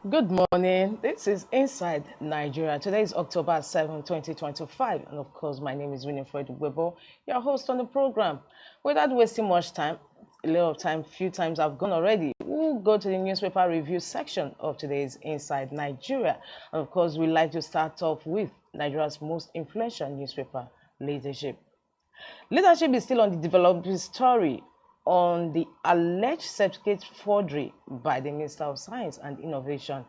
Good morning. This is Inside Nigeria. Today is October 7, 2025. And of course, my name is Winifred Webo, your host on the program. Without wasting much time, a little of time, few times I've gone already, we'll go to the newspaper review section of today's Inside Nigeria. And of course, we like to start off with Nigeria's most influential newspaper, Leadership. Leadership is still on the developing story on the alleged certificate forgery by the Minister of Science and Innovation,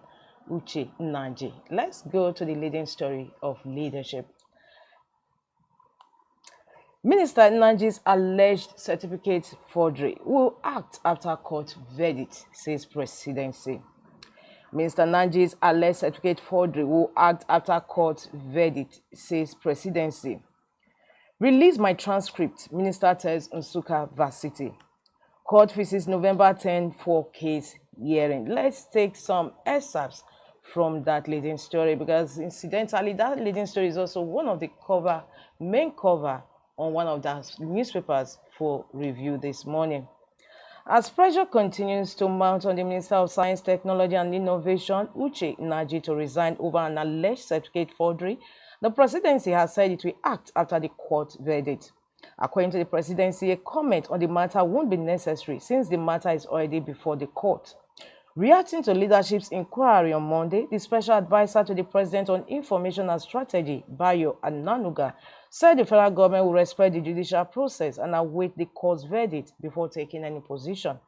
Uche Nnaji. Let's go to the leading story of Leadership. Minister Nnaji's alleged certificate forgery will act after court verdict, says Presidency. Minister Nnaji's alleged certificate forgery will act after court verdict, says Presidency. Release my transcript, Minister tells Nsukka Varsity. Court faces November 10 for case hearing. Let's take some excerpts from that leading story because incidentally, that leading story is also one of the main cover on one of the newspapers for review this morning. As pressure continues to mount on the Minister of Science, Technology and Innovation, Uche Nnaji, to resign over an alleged certificate forgery, the Presidency has said it will act after the court verdict. According to the Presidency, a comment on the matter won't be necessary since the matter is already before the court. Reacting to Leadership's inquiry on Monday, the Special Advisor to the President on Information and Strategy, Bayo Ananuga, said the federal government will respect the judicial process and await the court's verdict before taking any position.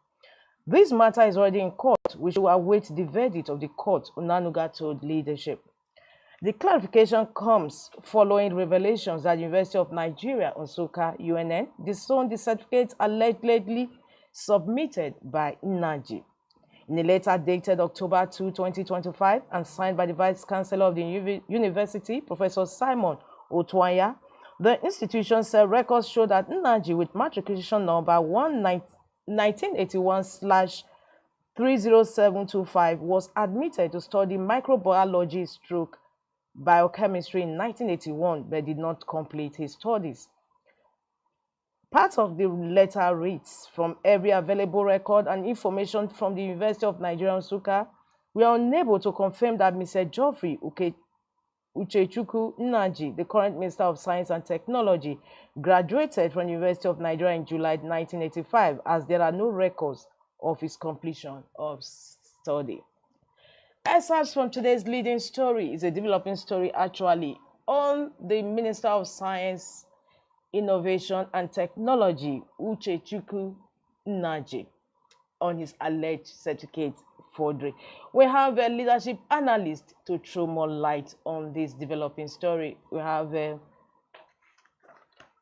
This matter is already in court, which will await the verdict of the court, Onanuga told Leadership. The clarification comes following revelations that the University of Nigeria, Nsukka, UNN, disowned the certificate allegedly submitted by Nnaji. In a letter dated October 2, 2025, and signed by the Vice Chancellor of the University, Professor Simon Otwanya, the institution said records show that Nnaji, with matriculation number 1981/30725, was admitted to study microbiology/biochemistry in 1981 but did not complete his studies. Part of the letter reads, from every available record and information from the University of Nigeria, Nsukka, we are unable to confirm that Mr. Geoffrey Uchechukwu Nnaji, the current Minister of Science and Technology, graduated from the University of Nigeria in July 1985, as there are no records of his completion of study. Excerpts from today's leading story is a developing story actually on the Minister of Science, Innovation and Technology, Uchechukwu Nnaji, on his alleged certificate forgery. We have a leadership analyst to throw more light on this developing story. We have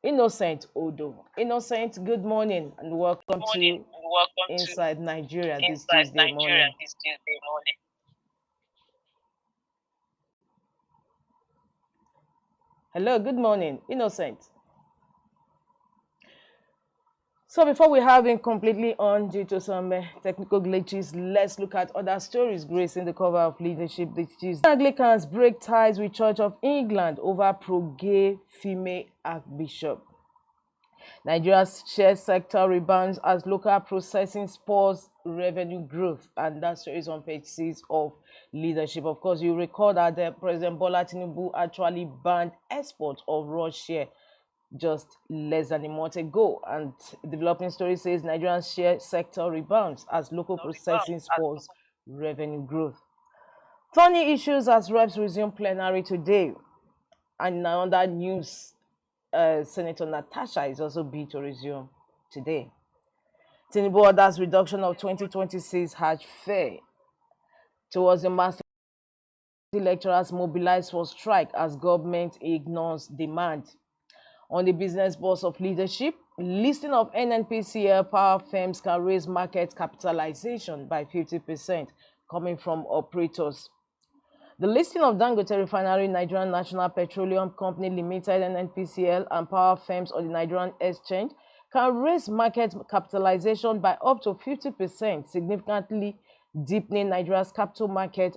Innocent Odo. Innocent, good morning and welcome to Inside Nigeria this Tuesday morning. Hello, good morning, Innocent. So before we have him completely on due to some technical glitches, let's look at other stories gracing the cover of Leadership this Tuesday. Anglicans break ties with Church of England over pro-gay female archbishop. Nigeria's share sector rebounds as local processing spurs revenue growth, and that story is on page 6 of Leadership. Of course, you recall that President Bola Tinubu actually banned export of raw share just less than a month ago, and developing story says Nigeria's share sector rebounds as local processing spurs revenue growth. Thorny issues as reps resume plenary today, and another news, Senator Natasha is also bid to resume today. Tinubu orders reduction of 2026 Hajj fare towards the master lecturers mobilized for strike as government ignores demand. On the business boss of Leadership, listing of NNPCL power firms can raise market capitalization by 50% coming from operators. The listing of Dangote Refinery, Nigerian National Petroleum Company Limited, NNPCL, and power firms on the Nigerian exchange can raise market capitalization by up to 50%, significantly deepening Nigeria's capital market